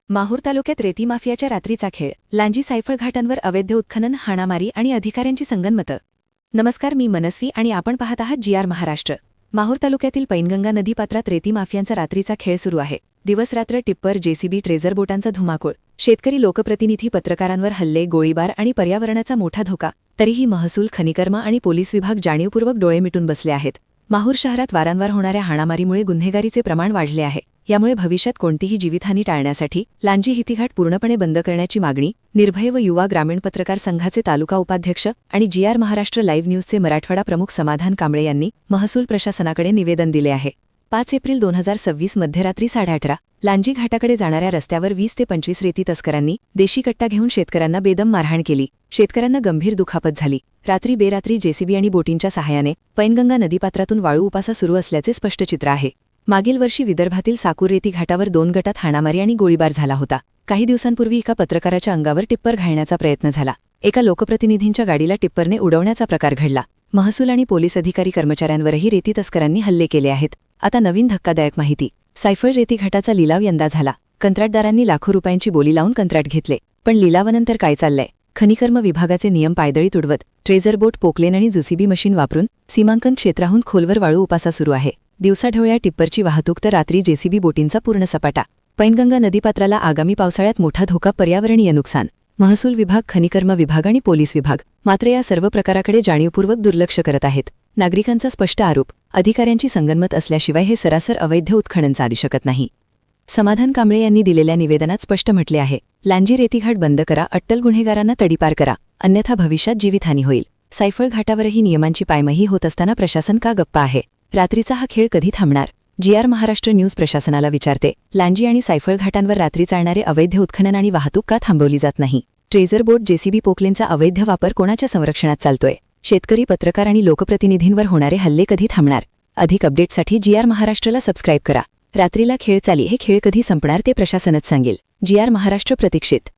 माहूर तालुक्यात रेती माफियाच्या रात्रीचा खेळ, लांजी सायफळ घाटांवर अवैध उत्खनन, हाणामारी आणि अधिकाऱ्यांची संगनमतं. नमस्कार, मी मनस्वी आणि आपण पाहत आहात GR महाराष्ट्र. माहूर तालुक्यातील पैनगंगा नदीपात्रात रेती माफियांचा रात्रीचा खेळ सुरू आहे. दिवसरात्र टिप्पर, JCB, ट्रेझर बोटांचा धुमाकूळ, शेतकरी, लोकप्रतिनिधी, पत्रकारांवर हल्ले, गोळीबार आणि पर्यावरणाचा मोठा धोका. तरीही महसूल, खनिकर्म आणि पोलीस विभाग जाणीवपूर्वक डोळे मिटून बसले आहेत. माहूर शहरात वारंवार होणाऱ्या हाणामारीमुळे गुन्हेगारीचे प्रमाण वाढले आहे. यामुळे भविष्यात कोणतीही जीवितहानी टाळण्यासाठी लांजी हितीघाट पूर्णपणे बंद करण्याची मागणी निर्भय व युवा ग्रामीण पत्रकार संघाचे तालुका उपाध्यक्ष आणि GR महाराष्ट्र लाईव्ह न्यूजचे मराठवाडा प्रमुख समाधान कांबळे यांनी महसूल प्रशासनाकडे निवेदन दिले आहे. 5 एप्रिल 2026 मध्यरात्री 8:30 लांजी घाटाकडे जाणाऱ्या रस्त्यावर 20 ते 25 रेती तस्करांनी देशी कट्टा घेऊन शेतकऱ्यांना बेदम मारहाण केली. शेतकऱ्यांना गंभीर दुखापत झाली. रात्री बेरात्री JCB आणि बोटींच्या सहाय्याने पैनगंगा नदीपात्रातून वाळू उपासा सुरू असल्याचे स्पष्ट चित्र आहे. मागील वर्षी विदर्भातील साकूर रेती घाटावर 2 गटात हाणामारी आणि गोळीबार झाला होता. काही दिवसांपूर्वी एका पत्रकाराच्या अंगावर टिप्पर घालण्याचा प्रयत्न झाला. एका लोकप्रतिनिधींच्या गाडीला टिप्परने उडवण्याचा प्रकार घडला. महसूल आणि पोलीस अधिकारी कर्मचाऱ्यांवरही रेती तस्करांनी हल्ले केले आहेत. आता नवीन धक्कादायक माहिती. सायफळ रेती घाटाचा लिलाव यंदा झाला. कंत्राटदारांनी लाखो रुपयांची बोली लावून कंत्राट घेतले. पण लिलावानंतर काय चाललंय? खनिकर्म विभागाचे नियम पायदळी तुडवत ट्रेझर बोट, पोकलेन आणि JCB मशीन वापरून सीमांकन क्षेत्राहून खोलवर वाळू उपासा सुरू आहे. दिवसाढवळ्या टिप्परची वाहतूक तर रात्री JCB बोटींचा पूर्ण सपाटा. पैनगंगा नदीपात्राला आगामी पावसाळ्यात मोठा धोका, पर्यावरणीय नुकसान. महसूल विभाग, खनिकर्म विभाग आणि पोलीस विभाग मात्र या सर्व प्रकाराकडे जाणीवपूर्वक दुर्लक्ष करत आहेत. नागरिकांचा स्पष्ट आरोप, अधिकाऱ्यांची संगनमत असल्याशिवाय हे सरासर अवैध उत्खनन चालू शकत नाही. समाधान कांबळे यांनी दिलेल्या निवेदनात स्पष्ट म्हटले आहे, लांजी रेतीघाट बंद करा, अट्टल गुन्हेगारांना तडीपार करा, अन्यथा भविष्यात जीवितहानी होईल. सायफळ घाटावरही नियमांची पायमही होत असताना प्रशासन का गप्पा आहे? रात्रीचा हा खेळ कधी थांबणार? GR महाराष्ट्र न्यूज प्रशासनाला विचारते, लांजी आणि सायफळ घाटांवर रात्री चालणारे अवैध उत्खनन आणि वाहतूक का थांबवली जात नाही? ट्रेझर बोट, JCB, पोकलेनचा अवैध वापर कोणाच्या संरक्षणात चालतोय? शेतकरी, पत्रकार आणि लोकप्रतिनिधींवर होणारे हल्ले कधी थांबणार? अधिक अपडेटसाठी GR महाराष्ट्रला सबस्क्राईब करा. रात्रीला खेळ चाली, हे खेळ कधी संपणार ते प्रशासनच सांगेल. GR महाराष्ट्र प्रतीक्षित.